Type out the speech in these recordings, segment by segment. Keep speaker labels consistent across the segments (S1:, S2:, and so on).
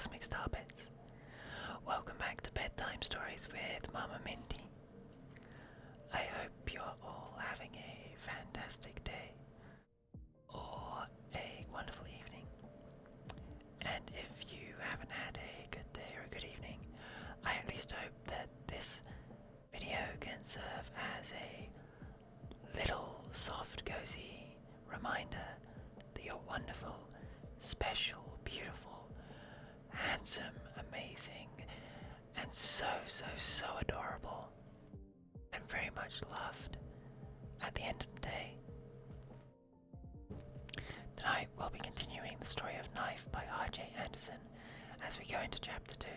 S1: Cosmic Star Bits. Welcome back to Bedtime Stories with Momma Minty. I hope you're all having a fantastic day or a wonderful evening. And if you haven't had a good day or a good evening, I at least hope that this video can serve as a little soft, cozy reminder that you're wonderful, special, beautiful, handsome, amazing, and so adorable, and very much loved at the end of the day. Tonight we'll be continuing the story of Knife by R.J.Anderson as we go into chapter 2.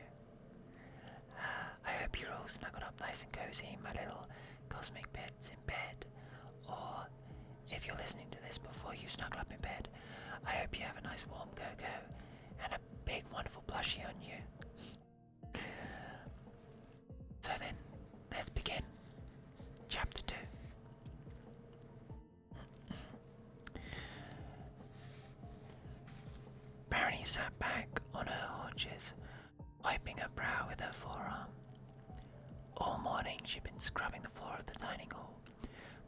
S1: I hope you're all snuggled up nice and cozy, my little cosmic bits in bed, or if you're listening to this before you snuggle up in bed, I hope you have a nice warm go-go and a big wonderful plushie on you. So then, let's begin. Chapter 2. Barony sat back on her haunches, wiping her brow with her forearm. All morning she'd been scrubbing the floor of the dining hall,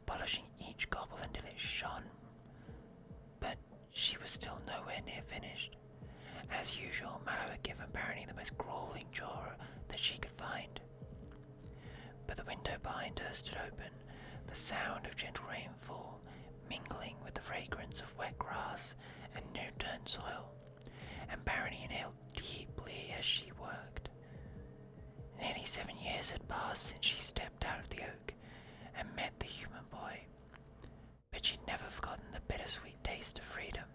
S1: polishing each gobble until it shone, but she was still nowhere near finished. As usual, Mallow had given Barony the most grueling chore that she could find. But the window behind her stood open, the sound of gentle rainfall mingling with the fragrance of wet grass and new-turned soil, and Barony inhaled deeply as she worked. Nearly 7 years had passed since she stepped out of the oak and met the human boy, but she'd never forgotten the bittersweet taste of freedom.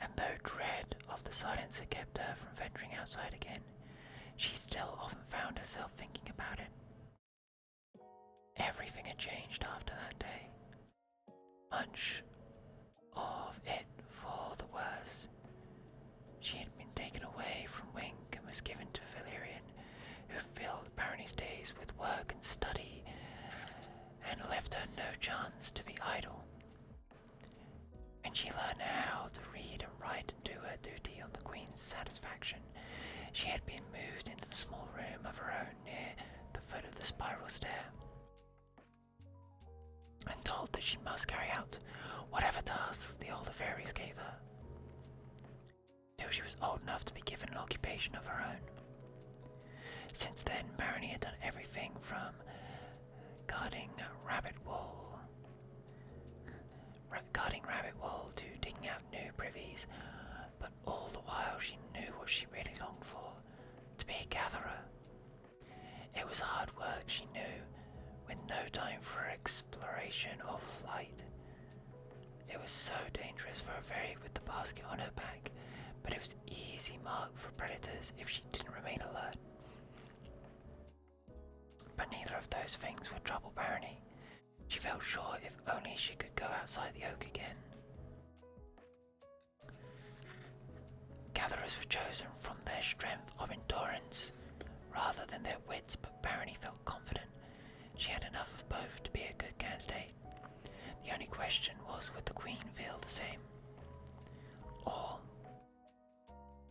S1: And though dread of the silence had kept her from venturing outside again, she still often found herself thinking about it. Everything had changed after that day. Much of it for the worse. She had been taken away from Wink and was given to Valerian, who filled Barony's days with work and study and left her no chance to be idle. When she learned how to read and write and do her duty on the Queen's satisfaction, she had been moved into the small room of her own near the foot of the spiral stair, and told that she must carry out whatever tasks the older fairies gave her, till she was old enough to be given an occupation of her own. Since then, Barony had done everything from guarding rabbit wool to digging out new privies, but all the while she knew what she really longed for, to be a gatherer. It was hard work, she knew, with no time for exploration or flight. It was so dangerous for a fairy with the basket on her back, but it was easy mark for predators if she didn't remain alert. But neither of those things would trouble Barony. She felt sure if only she could go outside the oak again. Gatherers were chosen from their strength of endurance rather than their wits, but Barony felt confident she had enough of both to be a good candidate. The only question was, would the Queen feel the same? Or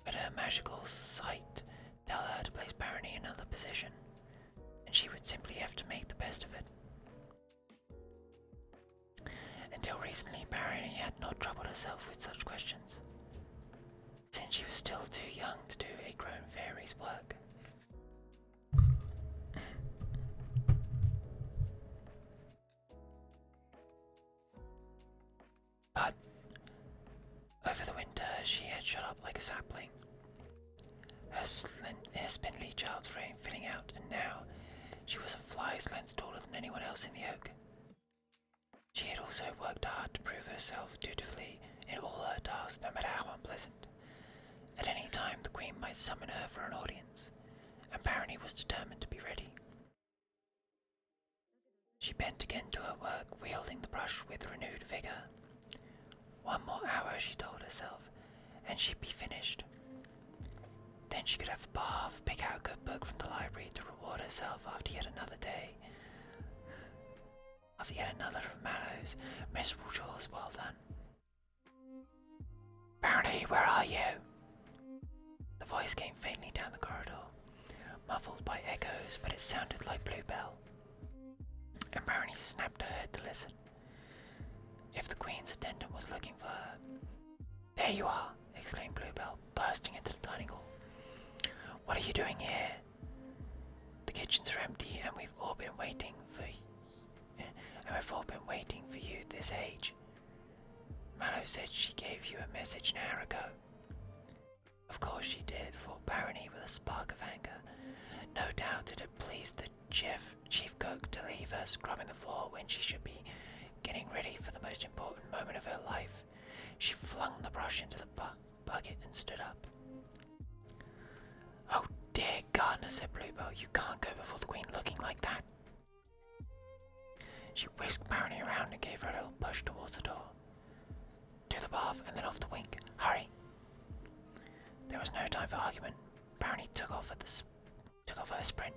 S1: would her magical sight tell her to place Barony in another position, and she would simply have to make the best of it? Until recently, Barony had not troubled herself with such questions, since she was still too young to do a grown fairy's work. But over the winter she had shut up like a sapling, her spindly child's frame filling out, and now she was a fly's length taller than anyone else in the oak. She had also worked hard to prove herself dutifully in all her tasks, no matter how unpleasant. At any time the Queen might summon her for an audience, and Barony was determined to be ready. She bent again to her work, wielding the brush with renewed vigour. 1 more hour, she told herself, and she'd be finished. Then she could have a bath, pick out a good book from the library to reward herself after yet another day. After yet another of Mallow's miserable chores well done. Barony, where are you? The voice came faintly down the corridor, muffled by echoes, but it sounded like Bluebell. And Barony snapped her head to listen. If the Queen's attendant was looking for her. There you are, exclaimed Bluebell, bursting into the dining hall. What are you doing here? The kitchens are empty and we've all been waiting for you this age. Mallow said she gave you a message an hour ago. Of course she did, thought Barony with a spark of anger. No doubt it had pleased the chief cook to leave her scrubbing the floor when she should be getting ready for the most important moment of her life. She flung the brush into the bucket and stood up. Oh dear Gardner, said Bluebell, you can't go before the Queen looking like that. She whisked Barony around and gave her a little push towards the door. To the bath and then off to Wink. Hurry! There was no time for argument. Barony took off her sprint,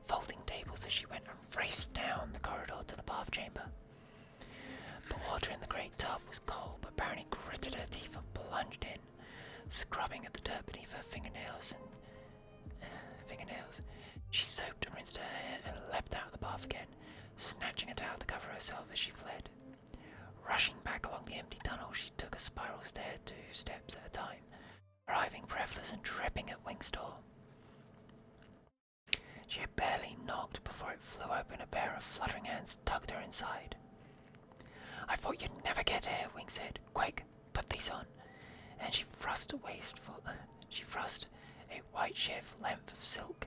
S1: folding tables as she went, and raced down the corridor to the bath chamber. The water in the great tub was cold, but Barony gritted her teeth and plunged in, scrubbing at the dirt beneath her fingernails. She soaped and rinsed her hair and leapt out of the bath again, snatching a towel to cover herself as she fled. Rushing back along the empty tunnel, she took a spiral stair 2 steps at a time, arriving breathless and dripping at Wink's door. She had barely knocked before it flew open. A pair of fluttering hands tugged her inside. I thought you'd never get here, Wink said. Quick, put these on. And she thrust a white shift length of silk,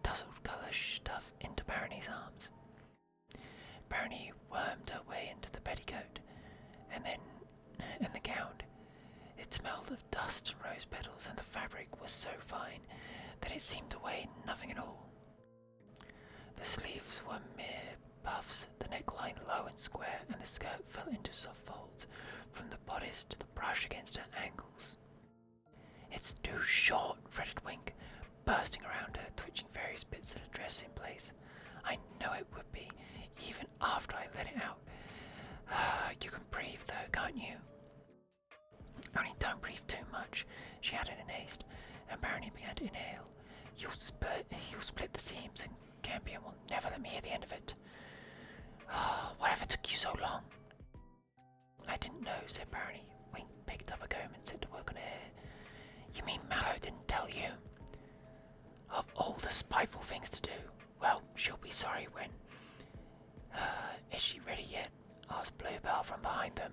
S1: tousled colour stuff into Barony's arms. Barony wormed her way into the petticoat, and then the gown. It smelled of dust and rose petals, and the fabric was so fine that it seemed to weigh nothing at all. The sleeves were mere puffs, the neckline low and square, and the skirt fell into soft folds from the bodice to the brush against her ankles. It's too short, fretted Wink, bursting around her, twitching various bits of the dress in place. I know it would be, even after I let it out. You can breathe though, can't you? Only don't breathe too much, she added in haste, and Barony began to inhale. You'll split the seams, and Campion will never let me hear the end of it. Whatever took you so long? I didn't know, said Barony. Wink picked up a comb and set to work on her hair. You mean Mallow didn't tell you? Of all the spiteful things to do. Well, she'll be sorry when... Is she ready yet? Asked Bluebell from behind them,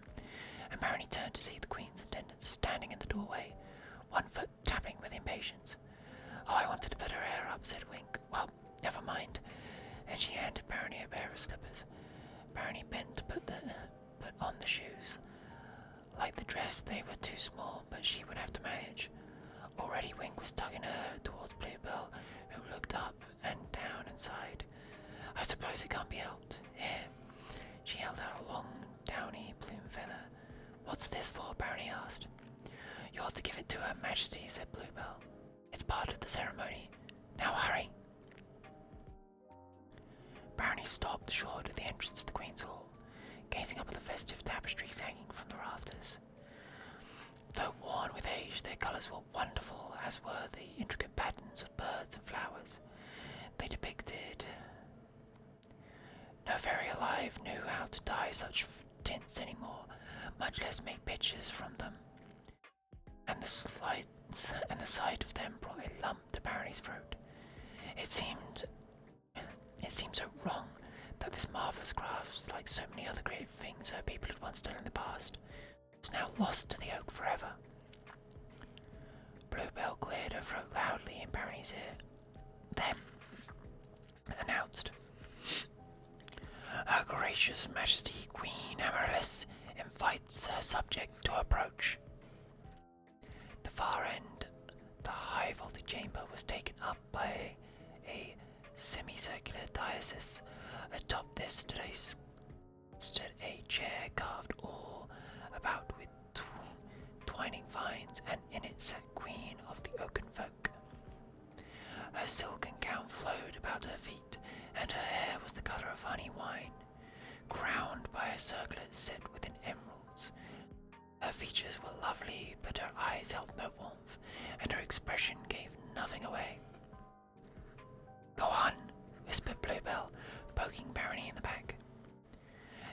S1: and Barony turned to see the Queen's attendant standing in the doorway, one foot tapping with impatience. Oh, I wanted to put her hair up, said Wink. Well, never mind. And she handed Barony a pair of slippers. Barony bent to put on the shoes. Like the dress, they were too small, but she would have to manage. Already Wink was tugging her towards Bluebell, who looked up and down and sighed. I suppose it can't be helped. Here. She held out a long, downy plume feather. What's this for? Barony asked. You ought to give it to Her Majesty, said Bluebell. It's part of the ceremony. Now hurry. Barony stopped short at the entrance of the Queen's Hall, gazing up at the festive tapestries hanging from the rafters. Though worn with age, their colours were wonderful, as were the intricate patterns of birds and flowers. They depicted... No fairy alive knew how to dye such tints anymore, much less make pictures from them. And the sight of them brought a lump to Barony's throat. It seemed so wrong that this marvellous craft, like so many other great things her people had once done in the past, was now lost to the oak forever. Bluebell cleared her throat loudly in Barony's ear, then announced, Her Gracious Majesty Queen Amaryllis invites her subject to approach. The far end, the high-vaulted chamber, was taken up by a semicircular dais. Atop this stood a chair carved all about with twining vines, and in it sat Queen of the Oaken Folk. Her silken gown flowed about her feet, and her hair was the colour of honey wine, crowned by a circlet set within emeralds. Her features were lovely, but her eyes held no warmth, and her expression gave nothing away. "Go on," whispered Bluebell, poking Barony in the back.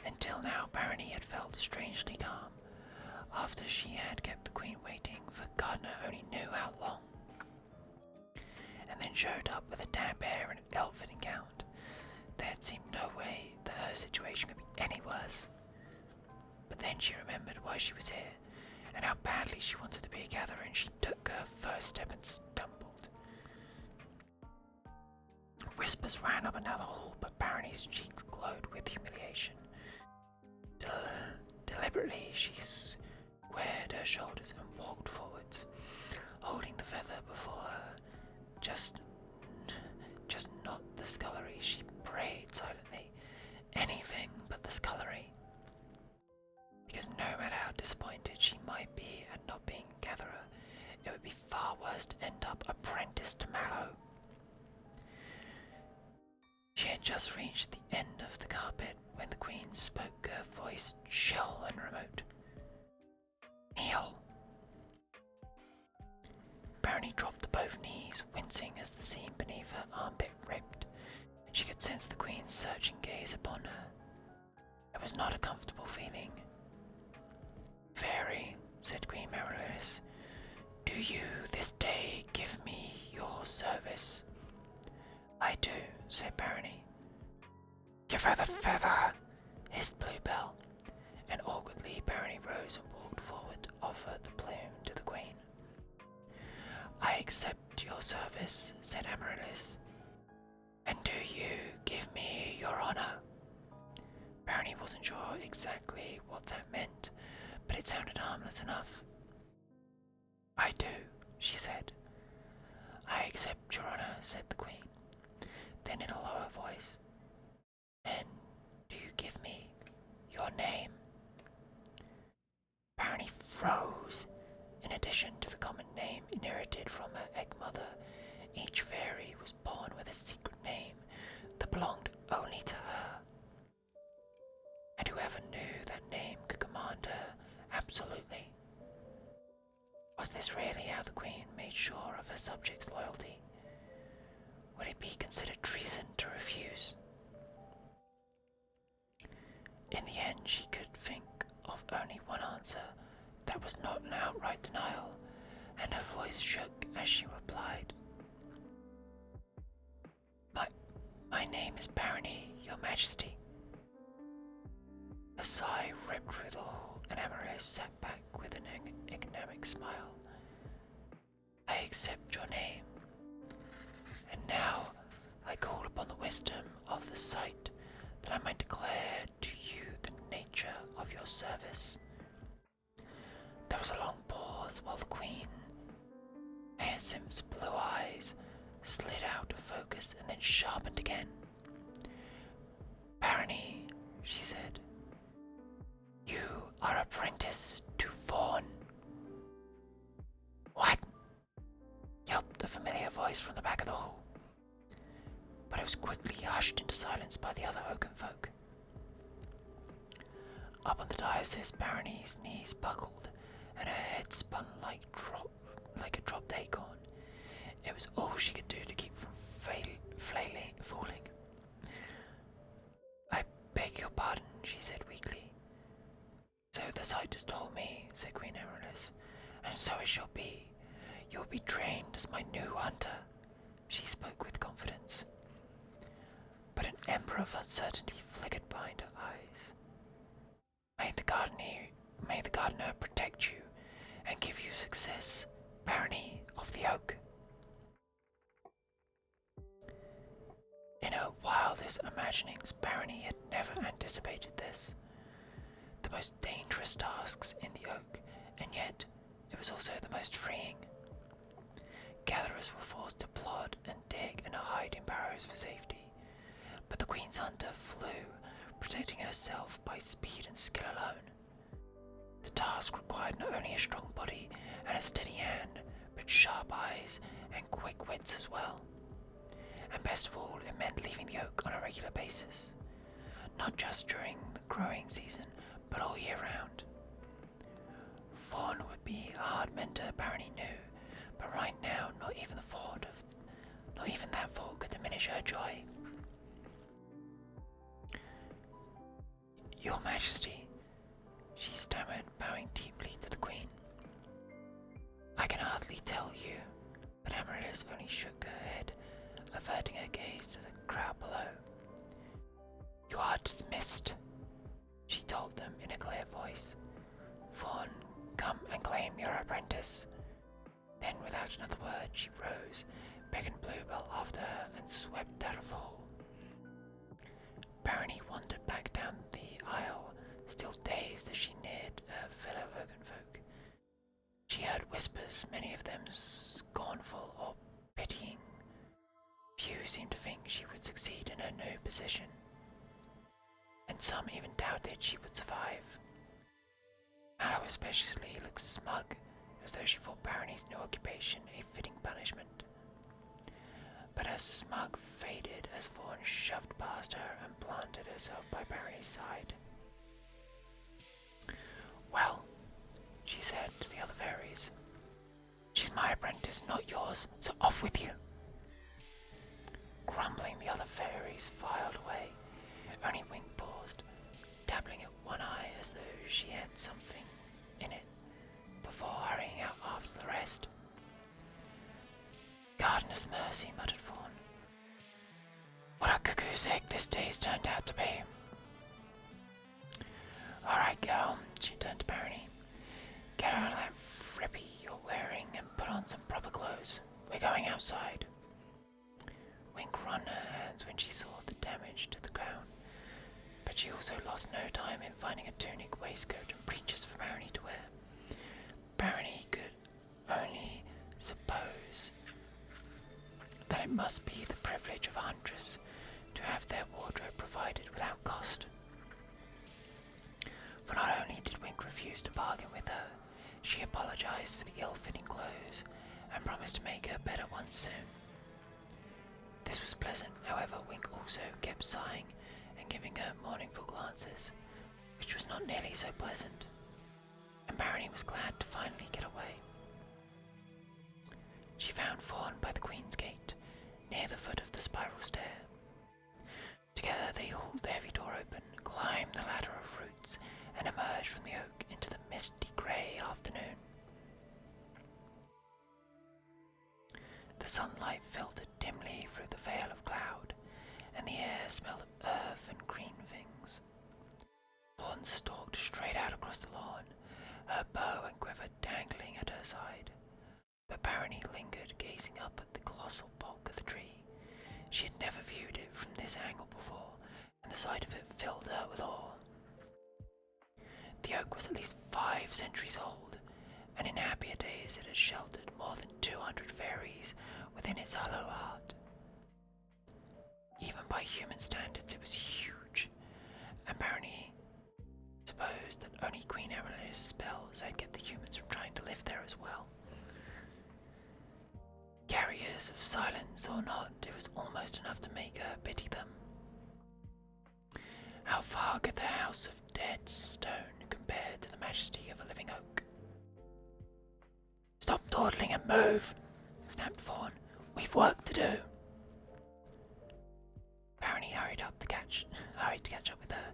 S1: Until now, Barony had felt strangely calm, after she had kept the Queen waiting for Gardner only knew how long, and then showed up with a damp hair and an ill-fitting gown. There had seemed no way that her situation could be any worse. But then she remembered why she was here, and how badly she wanted to be a gatherer, and she took her first step and stumbled. Whispers ran up and down the hall, but Barony's cheeks glowed with humiliation. Deliberately, she squared her shoulders and walked forwards, holding the feather before her. Just not the scullery, she prayed silently. Anything but the scullery. Because no matter how disappointed she might be at not being a gatherer, it would be far worse to end up apprenticed to Mallow. She had just reached the end of the carpet when the Queen spoke, her voice chill and remote. "Kneel." Barony dropped to both knees, wincing as the seam beneath her armpit ripped. She could sense the Queen's searching gaze upon her. It was not a comfortable feeling. "Fairy," said Queen Amaryllis, "do you this day give me your service?" "I do," said Barony. "Give her the feather," hissed Bluebell, and awkwardly Barony rose and walked forward to offer the plume to the Queen. "I accept your service," said Amaryllis. "And do you give me your honor?" Barony wasn't sure exactly what that meant, but it sounded harmless enough. "I do," she said. "I accept your honor," said the Queen. Then in a lower voice, "And do you give me your name?" Barony froze. In addition to the common name inherited from her egg mother, each fairy was born with a secret name that belonged only to her. And whoever knew that name could command her absolutely. Was this really how the Queen made sure of her subjects' loyalty? Would it be considered treason to refuse? In the end, she could think of only one answer that was not an outright denial, and her voice shook as she replied. My name is Barony, Your Majesty." A sigh ripped through the hall, and Amaryllis sat back with an enigmatic smile. "I accept your name, and now I call upon the wisdom of the sight that I might declare to you the nature of your service." There was a long pause while the Queen, Hyacinth's blue eyes, slid out of focus and then sharpened again. "Barony," she said, "you are apprenticed to Fawn." "What?" yelped a familiar voice from the back of the hall, but it was quickly hushed into silence by the other oaken folk. Up on the diocese, Barony's knees buckled, and her head spun like a dropped acorn. It was all she could do to keep from falling. "I beg your pardon," she said weakly. "So the sight has told me," said Queen Amaryllis, "and so it shall be. You will be trained as my new hunter." She spoke with confidence, but an ember of uncertainty flickered behind her eyes. May the gardener protect you and give you success, Barony of the Oak." In her wildest imaginings, Barony had never anticipated this. The most dangerous tasks in the Oak, and yet it was also the most freeing. Gatherers were forced to plod and dig and hide in barrows for safety, but the Queen's hunter flew, protecting herself by speed and skill alone. The task required not only a strong body and a steady hand, but sharp eyes and quick wits as well. And best of all, it meant leaving the Oak on a regular basis, not just during the growing season, but all year round. Fawn would be a hard mentor, Barony knew, but right now, not even that thought could diminish her joy. Your Majesty, she stammered, bowing deeply to the Queen. I can hardly tell you, but Amaryllis only shook her head, averting her gaze to the crowd below. You are dismissed, she told them in a clear voice. Fawn, come and claim your apprentice. Then, without another word, she rose, beckoned Bluebell after her, and swept out of the hall. Barony wandered back down the aisle, still dazed as she neared her fellow Oakenfolk. She heard whispers, many of them scornful or pitying. Few seemed to think she would succeed in her new position, and some even doubted she would survive. Mallow especially looked smug, as though she thought Barony's new occupation a fitting punishment. But her smug faded as Fawn shoved past her and planted herself by Barony's side. Well, she said to the other fairies, she's my apprentice, not yours, so off with you. Grumbling, the other fairies filed away. Only Wink paused, dabbling at one eye as though she had something in it, before hurrying out after the rest. Gardener's mercy, muttered Fawn. What a cuckoo's egg this day's turned out to be. Alright, girl, she turned to Barony. Get out of that frippy you're wearing and put on some proper clothes. We're going outside. Wink wrung her hands when she saw the damage to the gown, but she also lost no time in finding a tunic, waistcoat, and breeches for Barony to wear. Barony could only suppose that it must be the privilege of a huntress to have their wardrobe provided without cost. For not only did Wink refuse to bargain with her, she apologized for the ill-fitting clothes and promised to make her better ones soon. This was pleasant, however. Wink also kept sighing and giving her mournful glances, which was not nearly so pleasant, and Barony was glad to finally get away. She found Fawn by the Queen's Gate, near the foot of the spiral stair. Together they hauled the heavy door open, climbed the ladder of roots, and emerged from the oak into the misty grey afternoon. The sunlight filtered dimly through the veil of cloud, and the air smelled of earth and green things. Fawn stalked straight out across the lawn, her bow and quiver dangling at her side. But Barony lingered, gazing up at the colossal bulk of the tree. She had never viewed it from this angle before, and the sight of it filled her with awe. The oak was at least 5 centuries old, and in happier days it had sheltered more than 200 fairies within its hollow heart. Even by human standards it was huge, and Barony supposed that only Queen Amaryllis' spells had kept the humans from trying to live there as well. Carriers of silence or not, it was almost enough to make her pity them. How far could the house of dead stone compare to the majesty of a living oak? Stop dawdling and move, snapped Fawn. We've work to do. Barony hurried to catch up with her.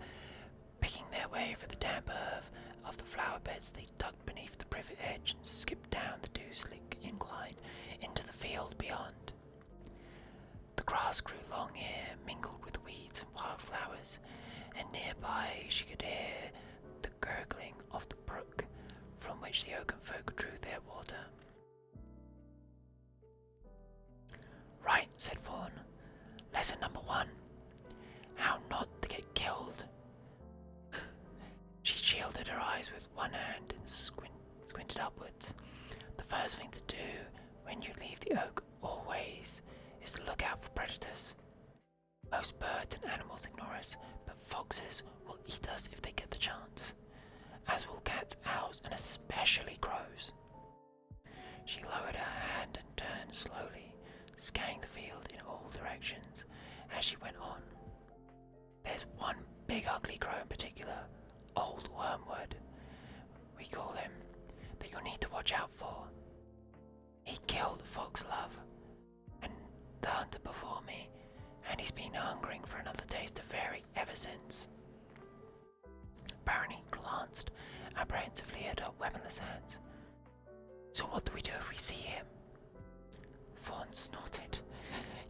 S1: Picking their way through the damp earth of the flower beds, they ducked beneath the privet edge and skipped down the dew-slick incline into the field beyond. The grass grew long here, mingled with weeds and wildflowers, and nearby she could hear the gurgling of the brook from which the Oakenfolk drew their water. Right, said Fawn. Lesson number 1. How not to get killed. She shielded her eyes with one hand and squinted upwards. The first thing to do when you leave the oak, always, is to look out for predators. Most birds and animals ignore us, but foxes will eat us if they get the chance, as will cats, owls, and especially crows. She lowered her hand and turned slowly, scanning the field in all directions as she went on. There's one big ugly crow in particular, Old Wormwood, we call him. that you'll need to watch out for. He killed Foxlove and the hunter before me, and he's been hungering for another taste of fairy ever since. Barony glanced apprehensively at her weaponless hands. So what do we do if we see him? Fawn snorted.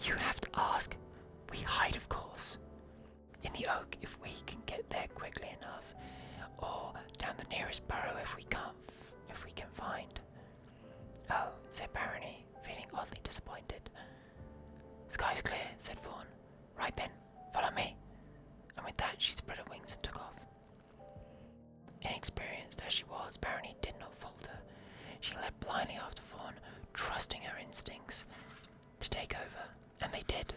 S1: You have to ask. We hide, of course. In the oak if we can get there quickly enough, or down the nearest burrow if we can find. Oh, said Barony, feeling oddly disappointed. Sky's clear, said Fawn. Right then, follow me. And with that she spread her wings and took off. Inexperienced as she was, Barony did not falter. She led blindly after Fawn, trusting her instincts to take over, and they did.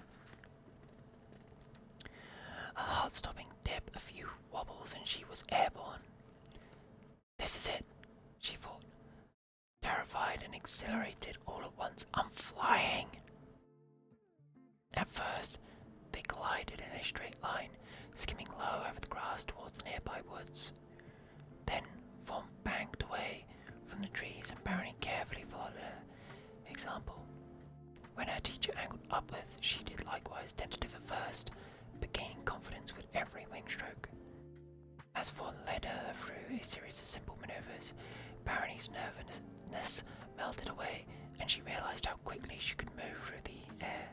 S1: A heart-stopping dip, a few wobbles, and she was airborne. This is it, she thought, terrified and exhilarated all at once. I'm flying! At first, they glided in a straight line, skimming low over the grass towards the nearby woods. Then Fawn banked away from the trees, and Barony carefully followed her example. When her teacher angled upwards, she did likewise, tentative at first, but gaining confidence with every wing stroke. As Fawn led her through a series of simple maneuvers, Barony's nervousness melted away, and she realized how quickly she could move through the air,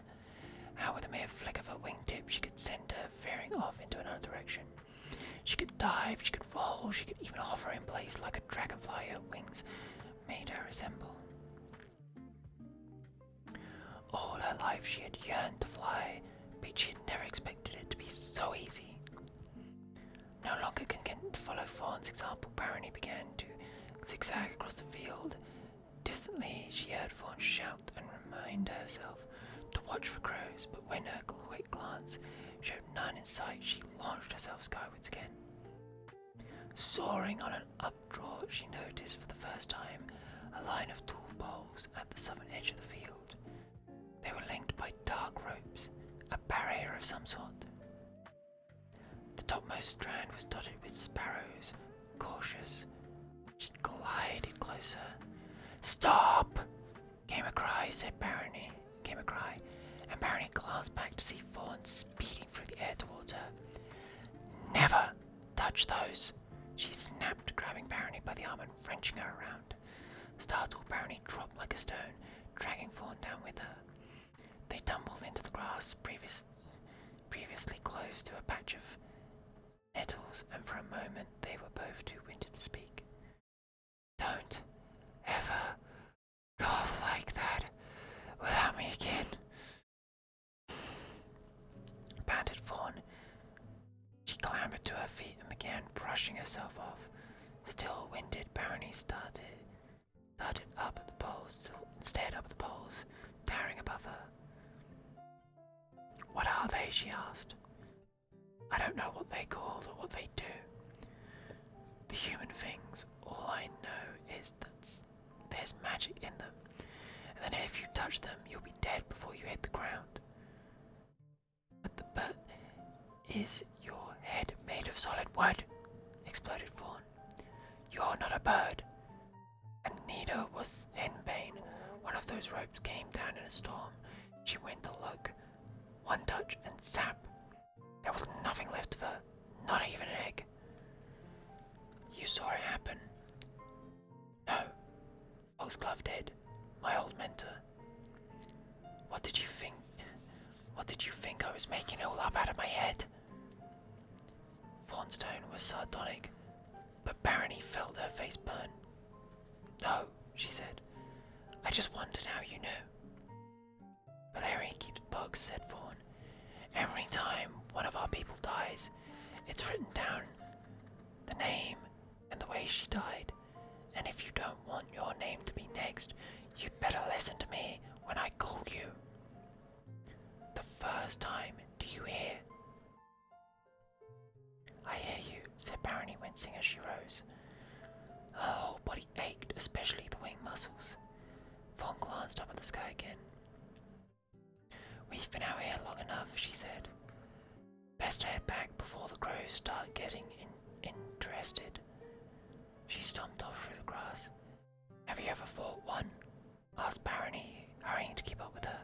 S1: how with a mere flick of her wingtip she could send her veering off into another direction. She could dive, she could roll, she could even hover in place like a dragonfly her wings made her resemble. All her life she had yearned to fly, but she had never expected it to be so easy. No longer content to follow Fawn's example, Barony began to zigzag across the field. Distantly she heard Fawn shout and remind herself to watch for crows, but when her quick glance showed none in sight, she launched herself skywards again. Soaring on an updraw, she noticed for the first time a line of tall poles at the southern edge of the field. They were linked by dark ropes, a barrier of some sort. The topmost strand was dotted with sparrows. Cautious, she glided closer. Stop! Came a cry, and Barony glanced back to see Fawn speeding through the air towards her. Never touch those! She snapped, grabbing Barony by the arm and wrenching her around. Startled, Barony dropped like a stone, dragging Fawn down with her. They tumbled into the grass previously close to a patch of nettles, and for a moment they were both too winded to speak. Don't ever cough like that without me again, panted Fawn. She clambered to her feet and began brushing herself off. Still winded, Barony started up at the poles, stared up at the poles, towering above her. What are they? She asked. I don't know what they're called or what they do. The human things, all I know is that there's magic in them, and that if you touch them, you'll be dead before you hit the ground. But is your head made of solid wood? Exploded Fawn. You're not a bird. And neither was Henbane. One of those ropes came down in a storm. She went to look. One touch and zap. There was nothing left of her, not even an egg. You saw it happen? No. Foxglove did. My old mentor. What did you think? What did you think I was making it all up out of my head? Fawn's tone was sardonic, but Barony felt her face burn. No, she said. I just wondered how you knew. Valerian keeps books, said Fawn. Every time one of our people dies, it's written down, the name and the way she died. And if you don't want your name to be next, you'd better listen to me when I call you. The first time, do you hear? I hear you, said Barony, wincing as she rose. Her whole body ached, especially the wing muscles. Fawn glanced up at the sky again. We've been out here long enough, she said. Best head back before the crows start getting interested. She stomped off through the grass. Have you ever fought one? Asked Barony, hurrying to keep up with her.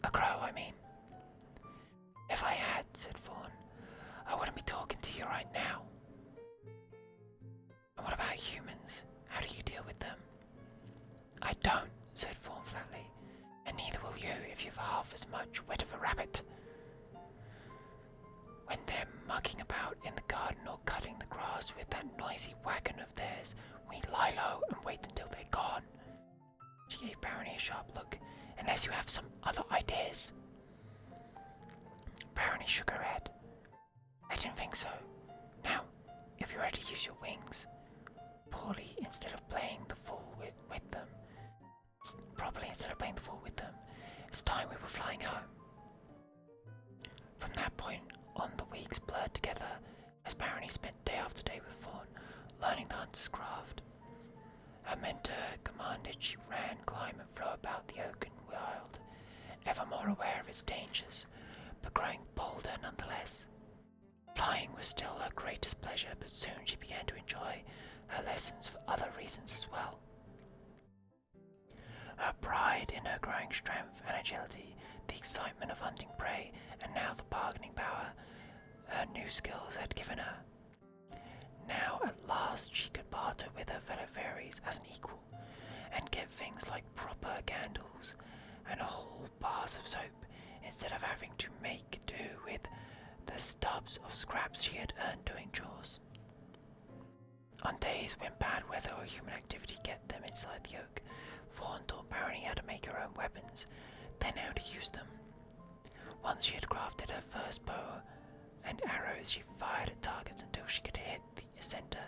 S1: A crow, I mean. If I had, said Fawn, I wouldn't be talking to you right now. And what about humans? How do you deal with them? I don't, said Fawn flatly, and neither will you if you've half as much wit of a rabbit. When they're mucking about in the garden or cutting the grass with that noisy wagon of theirs, we lie low and wait until they're gone. She gave Barony a sharp look. Unless you have some other ideas. Barony shook her head. I didn't think so. Now, if you're ready to use your wings, properly instead of playing the fool with them, it's time we were flying home. From that point on, the weeks blurred together as Barony spent day after day with Fawn, learning the hunter's craft. Her mentor commanded she ran, climb and flew about the oaken wild, ever more aware of its dangers, but growing bolder nonetheless. Flying was still her greatest pleasure, but soon she began to enjoy her lessons for other reasons as well. Her pride in her growing strength and agility, the excitement of hunting prey, and now the bargaining power her new skills had given her. Now at last she could barter with her fellow fairies as an equal, and get things like proper candles and whole bars of soap, instead of having to make do with the stubs of scraps she had earned doing chores. On days when bad weather or human activity kept them inside the oak, Fawn taught Barony how to make her own weapons, then how to use them. Once she had crafted her first bow and arrows, she fired at targets until she could hit the center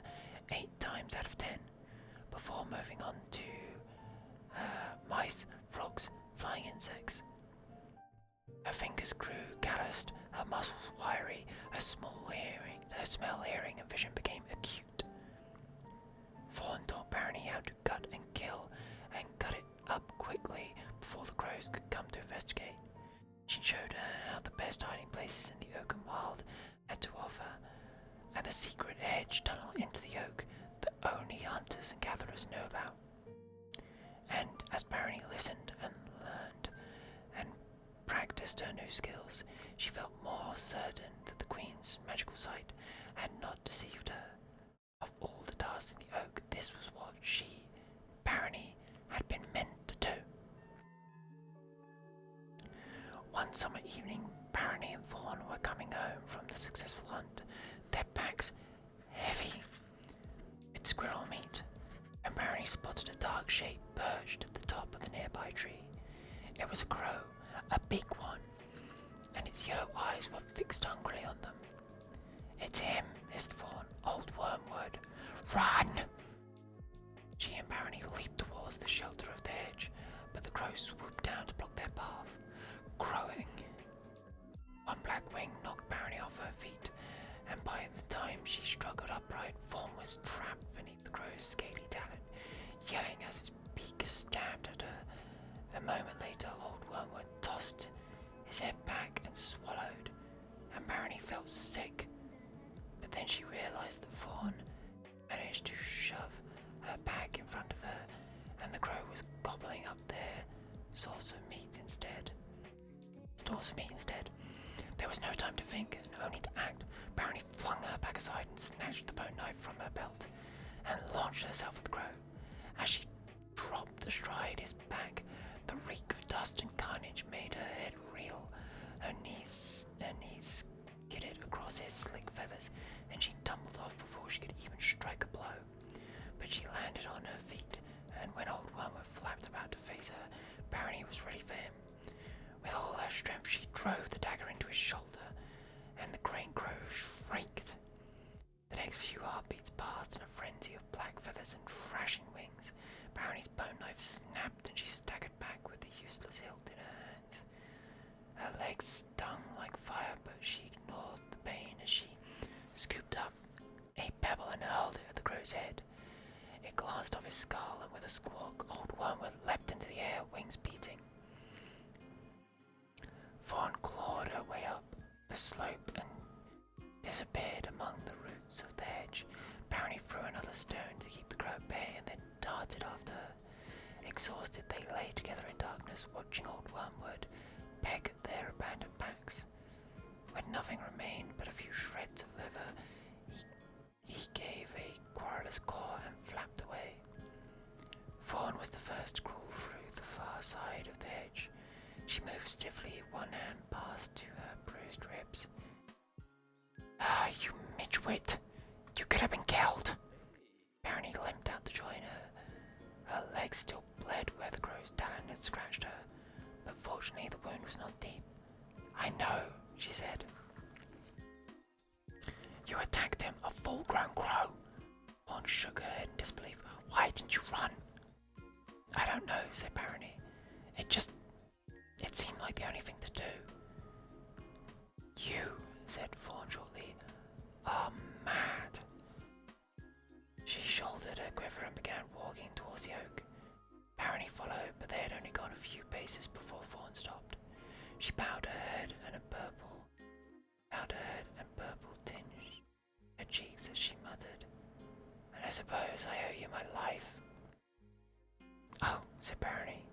S1: 8 times out of 10, before moving on to mice, frogs, flying insects. Her fingers grew calloused, her muscles wiry, her smell, hearing, and vision became acute. Fawn taught Barony how to cut and kill, and cut it up quickly before the crows could come to investigate. She showed her how the best hiding places in the oaken wild had to offer, and the secret edge tunnel into the oak that only hunters and gatherers know about. And as Barony listened and learned and practiced her new skills, she felt more certain that the Queen's magical sight had not deceived her. Of all the tasks in the oak, this was what she, Barony, had been meant to do. One summer evening, Barony and Fawn were coming home from the successful hunt, their packs heavy with squirrel meat, and Barony spotted a dark shape perched at the top of the nearby tree. It was a crow, a big one, and its yellow eyes were fixed hungrily on them. It's him, hissed Fawn, old Wormwood. Run! She and Barony leaped towards the shelter of the hedge, but the crow swooped down to block their path, crowing. One black wing knocked Barony off her feet, and by the time she struggled upright, Fawn was trapped beneath the crow's scaly talon, yelling as his beak stabbed at her. A moment later, old Wormwood tossed his head back and swallowed, and Barony felt sick. But then she realized that Fawn managed to shove her back in front of her, and the crow was gobbling up their stores of meat instead. There was no time to think, and only to act. Barony flung her back aside and snatched the bone knife from her belt, and launched herself at the crow. As she dropped astride his back, the reek of dust and carnage made her head reel. Her knees skidded across his slick feathers, and she tumbled off before she could even strike a blow. But she landed on her feet, and when old Wormwood flapped about to face her, Barony was ready for him. With all her strength, she drove the dagger into his shoulder, and the crane crow shrieked. The next few heartbeats passed in a frenzy of black feathers and thrashing wings. Barony's bone knife snapped, and she staggered back with the useless hilt in her hands. Her legs stung like fire, but she ignored the pain as she scooped up a pebble and hurled it at the crow's head. It glanced off his skull, and with a squawk, old Wormwood leapt into the air, wings beating. Fawn clawed her way up the slope and disappeared among the roots of the hedge. Barony threw another stone to keep the crow at bay and then darted after her. exhausted, they lay together in darkness, watching old Wormwood peck at their abandoned backs. When nothing remained but a few shreds of leather, he gave a querulous caw and flapped away. Fawn was the first to crawl through the far side of the hedge. She moved stiffly, one hand passed to her bruised ribs. "Ah, you midwit! You could have been killed!" Barony limped out to join her. Her legs still bled where the crow's talon had scratched her, but fortunately the wound was not deep. "I know," she said. "You attacked him, a full-grown crow." Fawn shook her head in disbelief. "Why didn't you run?" "I don't know," said Barony. It seemed like the only thing to do." "You," said Fawn shortly, "are mad." She shouldered her quiver and began walking towards the oak. Barony followed, but they had only gone a few paces before Fawn stopped. She bowed her head and purple tinged her cheeks as she muttered, "And I suppose I owe you my life." "Oh," said Barony.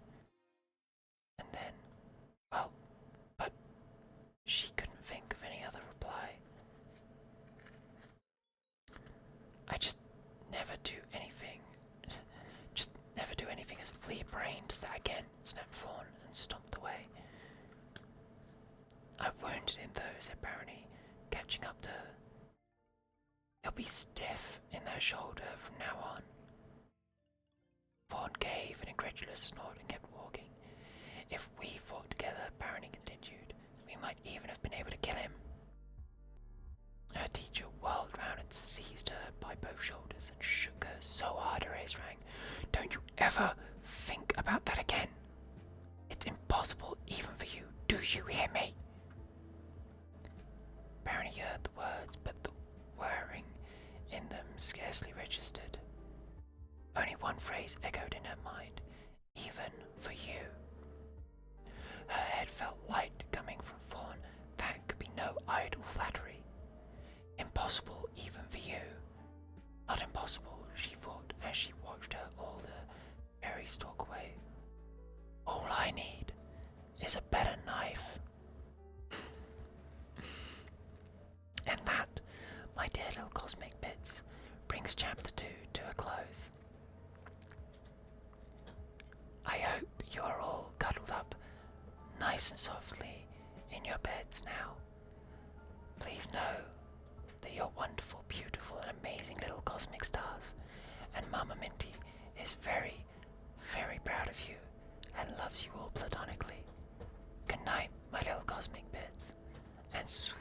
S1: And then, well, but she couldn't think of any other reply. "I just never do anything as flea-brained as that again," snapped Fawn and stomped away. "I've wounded him though," said Barony, catching up to her. "He'll be stiff in that shoulder from now on." Fawn gave an incredulous snort and kept walking. "If we fought together," Barony continued, "we might even have been able to kill him." Her teacher whirled round and seized her by both shoulders and shook her so hard her ears rang. "Don't you ever think about that again. It's impossible even for you. Do you hear me?" Barony heard the words, but the whirring in them scarcely registered. Only one phrase echoed in her mind: "Even for you." Her head felt light coming from Fawn. That could be no idle flattery. Impossible even for you. Not impossible, she thought as she watched her older fairy stalk away. "All I need is a better knife." And that, my dear little cosmic bits, brings chapter 2 to a close. I hope you are all cuddled up nice and softly in your beds now. Please know that you're wonderful, beautiful, and amazing little cosmic stars, and Momma Minty is very, very proud of you and loves you all platonically. Good night, my little cosmic bits, and sweet